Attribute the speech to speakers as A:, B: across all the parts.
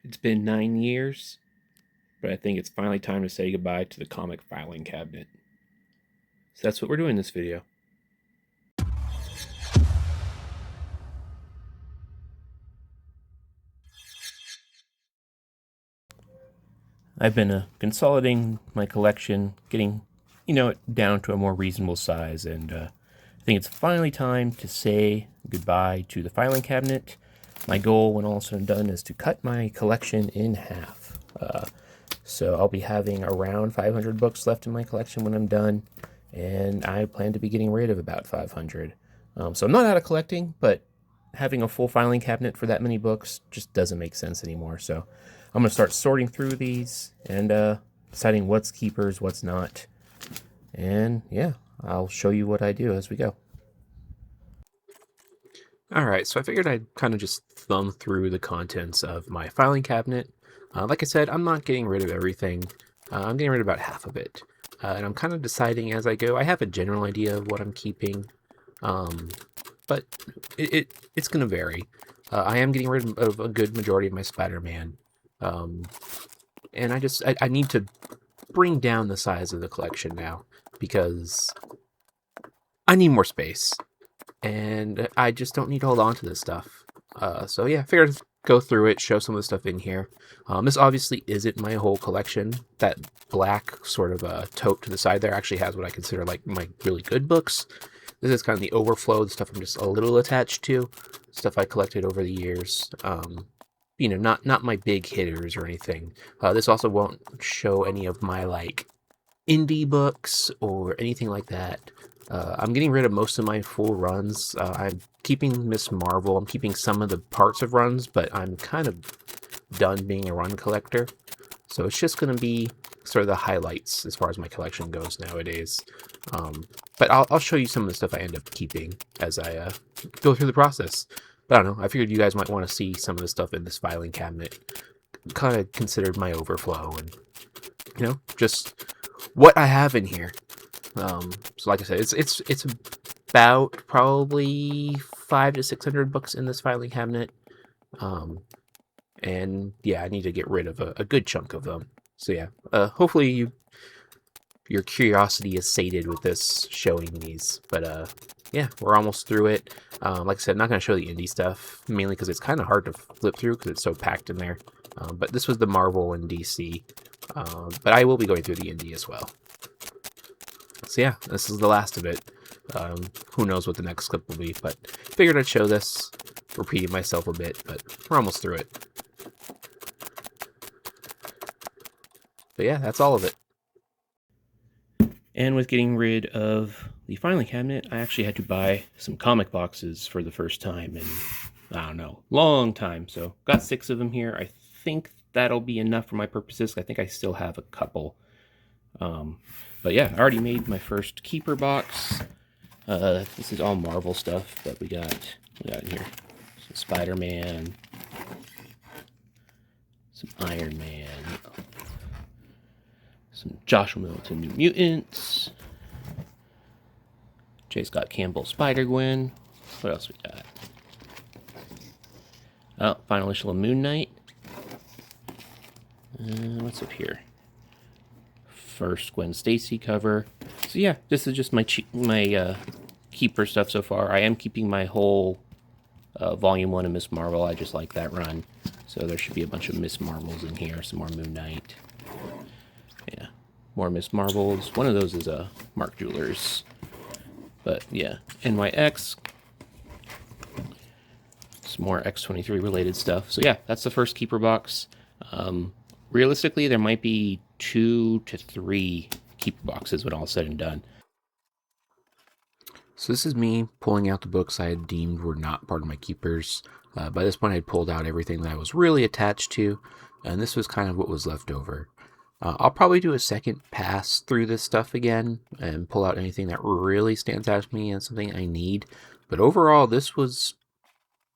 A: It's been 9 years, but I think it's finally time to say goodbye to the comic filing cabinet. So that's what we're doing in this video. I've been consolidating my collection, getting, down to a more reasonable size, and I think it's finally time to say goodbye to the filing cabinet. My goal, when all is said and done, is to cut my collection in half. So I'll be having around 500 books left in my collection when I'm done, and I plan to be getting rid of about 500. So I'm not out of collecting, but having a full filing cabinet for that many books just doesn't make sense anymore. So I'm going to start sorting through these and deciding what's keepers, what's not. And yeah, I'll show you what I do as we go. Alright, so I figured I'd kind of just thumb through the contents of my filing cabinet. Like I said, I'm not getting rid of everything. I'm getting rid of about half of it. And I'm kind of deciding as I go. I have a general idea of what I'm keeping, but it's going to vary. I am getting rid of a good majority of my Spider-Man. And I need to bring down the size of the collection now because I need more space. And I just don't need to hold on to this stuff. So yeah, I figured I'd go through it, show some of the stuff in here. This obviously isn't my whole collection. That black sort of tote to the side there actually has what I consider like my really good books. This is kind of the overflow, the stuff I'm just a little attached to, stuff I collected over the years. Not my big hitters or anything. This also won't show any of my like indie books or anything like that. I'm getting rid of most of my full runs. I'm keeping Miss Marvel. I'm keeping some of the parts of runs, but I'm kind of done being a run collector. So it's just going to be sort of the highlights as far as my collection goes nowadays. But I'll show you some of the stuff I end up keeping as I go through the process. But I don't know. I figured you guys might want to see some of the stuff in this filing cabinet. Kind of considered my overflow and, just what I have in here. So like I said, it's about probably 500 to 600 books in this filing cabinet. And yeah, I need to get rid of a good chunk of them. So yeah, hopefully your curiosity is sated with this showing these. But yeah, we're almost through it. Like I said, I'm not going to show the indie stuff, mainly because it's kind of hard to flip through because it's so packed in there. But this was the Marvel and DC. But I will be going through the indie as well. So yeah, this is the last of it. Who knows what the next clip will be, but figured I'd show this, repeating myself a bit, but we're almost through it. But yeah, that's all of it. And with getting rid of the filing cabinet, I actually had to buy some comic boxes for the first time in, I don't know, long time. So got 6 of them here. I think that'll be enough for my purposes. I think I still have a couple. But yeah, I already made my first keeper box. This is all Marvel stuff that we got in here. Some Spider-Man, some Iron Man, some Joshua Middleton New Mutants, J. Scott Campbell Spider-Gwen. What else we got? Oh, final issue of Moon Knight. What's up here? First Gwen Stacy cover. So yeah, this is just my keeper stuff so far. I am keeping my whole volume 1 of Miss Marvel. I just like that run. So there should be a bunch of Miss Marvels in here. Some more Moon Knight. Yeah, more Miss Marvels. One of those is Mark Jewelers. But yeah, NYX. Some more X-23 related stuff. So yeah, that's the first keeper box. Realistically, there might be 2 to 3 keeper boxes when all said and done. So this is me pulling out the books I had deemed were not part of my keepers. By this point, I had pulled out everything that I was really attached to, and this was kind of what was left over. I'll probably do a second pass through this stuff again and pull out anything that really stands out to me and something I need. But overall, this was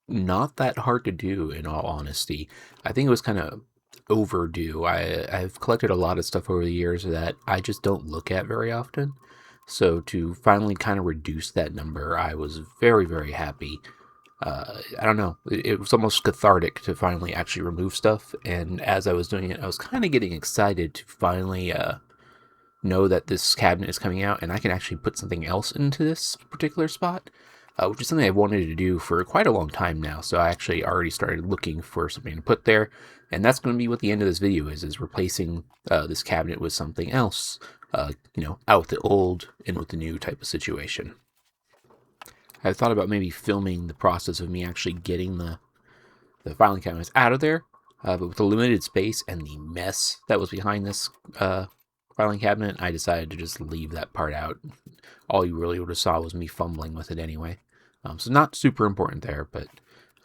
A: not that hard to do, in all honesty. I think it was kind of overdue. I've collected a lot of stuff over the years that I just don't look at very often. So to finally kind of reduce that number, I was very, very happy. I don't know. It was almost cathartic to finally actually remove stuff. And as I was doing it, I was kind of getting excited to finally know that this cabinet is coming out and I can actually put something else into this particular spot, which is something I've wanted to do for quite a long time now. So I actually already started looking for something to put there. And that's going to be what the end of this video is replacing this cabinet with something else, out with the old, in with the new type of situation. I thought about maybe filming the process of me actually getting the filing cabinets out of there, but with the limited space and the mess that was behind this filing cabinet, I decided to just leave that part out. All you really would have saw was me fumbling with it anyway. So not super important there, but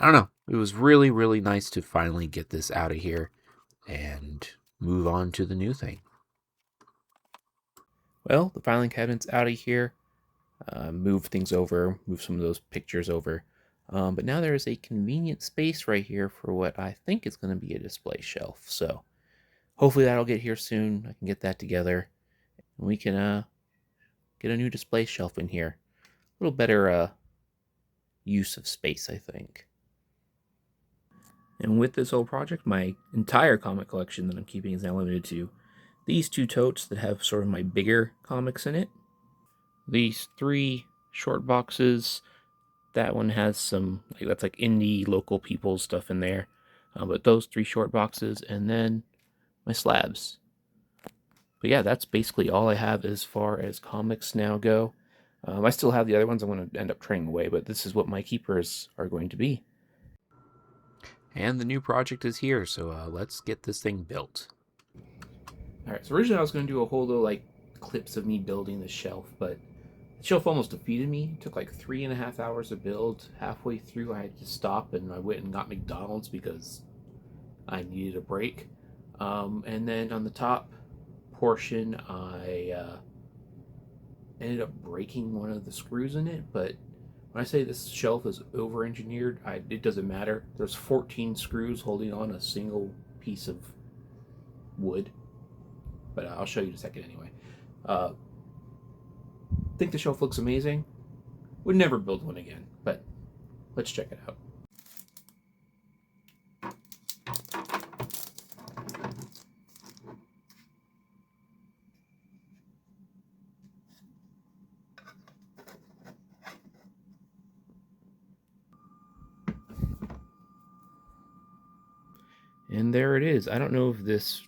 A: I don't know. It was really, really nice to finally get this out of here and move on to the new thing. Well, the filing cabinet's out of here. Move things over, move some of those pictures over. But now there is a convenient space right here for what I think is going to be a display shelf. So hopefully that'll get here soon. I can get that together. And we can get a new display shelf in here. A little better use of space, I think. And with this whole project, my entire comic collection that I'm keeping is now limited to these two totes that have sort of my bigger comics in it. These 3 short boxes. That one has some, that's like indie local people stuff in there. But those 3 short boxes, and then my slabs. But yeah, that's basically all I have as far as comics now go. I still have the other ones I'm going to end up trading away, but this is what my keepers are going to be. And the new project is here, so let's get this thing built. Alright, so originally I was going to do a whole little clips of me building the shelf, but the shelf almost defeated me. It took like 3.5 hours to build. Halfway through I had to stop and I went and got McDonald's because I needed a break. And then on the top portion I ended up breaking one of the screws in it, but when I say this shelf is over-engineered, it doesn't matter. There's 14 screws holding on a single piece of wood, but I'll show you in a second anyway. I think the shelf looks amazing. Would never build one again, but let's check it out. And there it is. I don't know if this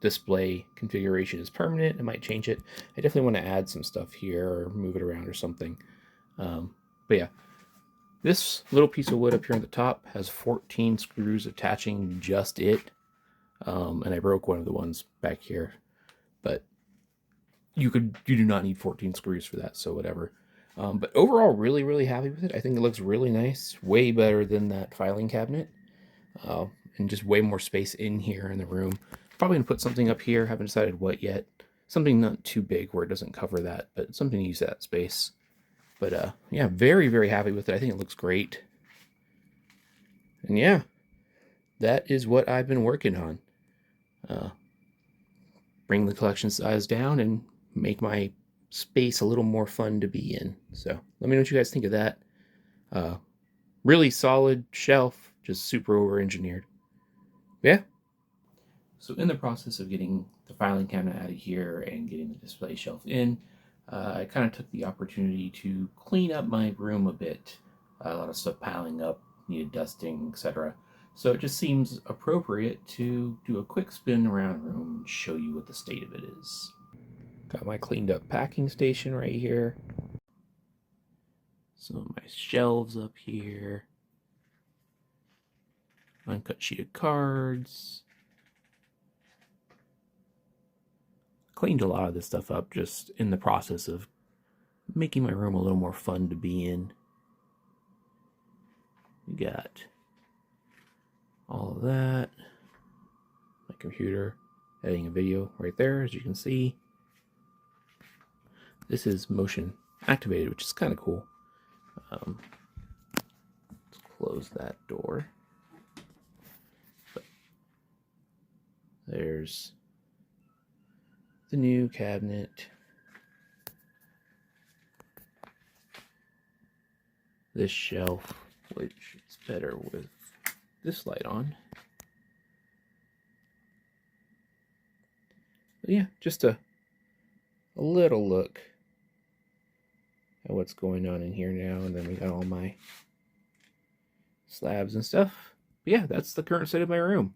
A: display configuration is permanent. I might change it. I definitely want to add some stuff here or move it around or something. But yeah, this little piece of wood up here on the top has 14 screws attaching just it. And I broke one of the ones back here, but you do not need 14 screws for that, so whatever. But overall, really, really happy with it. I think it looks really nice, way better than that filing cabinet. And just way more space in here in the room. Probably gonna put something up here, haven't decided what yet. Something not too big where it doesn't cover that, but something to use that space. But yeah, very, very happy with it. I think it looks great. And yeah, that is what I've been working on. Bring the collection size down and make my space a little more fun to be in. So let me know what you guys think of that. Really solid shelf, just super over-engineered. Yeah. So in the process of getting the filing cabinet out of here and getting the display shelf in, I kind of took the opportunity to clean up my room a bit. A lot of stuff piling up, needed dusting, etc. So it just seems appropriate to do a quick spin around the room and show you what the state of it is. Got my cleaned up packing station right here. Some of my shelves up here. Uncut sheet of cards. Cleaned a lot of this stuff up just in the process of making my room a little more fun to be in. We got all of that. My computer editing a video right there, as you can see. This is motion activated, which is kind of cool. Let's close that door. But there's the new cabinet. This shelf. which is better with this light on. But yeah, just a little look at what's going on in here now, and then we got all my slabs and stuff. But yeah, that's the current state of my room.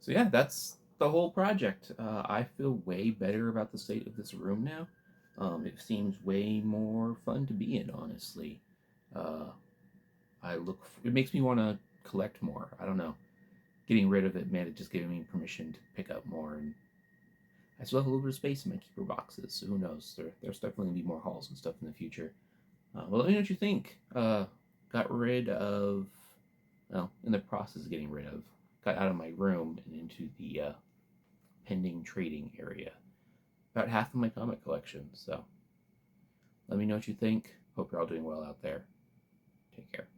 A: So yeah, that's the whole project. I feel way better about the state of this room now. It seems way more fun to be in, honestly. Uh, it makes me want to collect more. I don't know. Getting rid of it, man, it just gave me permission to pick up more, and I still have a little bit of space in my keeper boxes, so who knows? There's definitely going to be more hauls and stuff in the future. Well, let me know what you think. Got rid of, well, in the process of getting rid of, got out of my room and into the pending trading area. About half of my comic collection, so let me know what you think. Hope you're all doing well out there. Take care.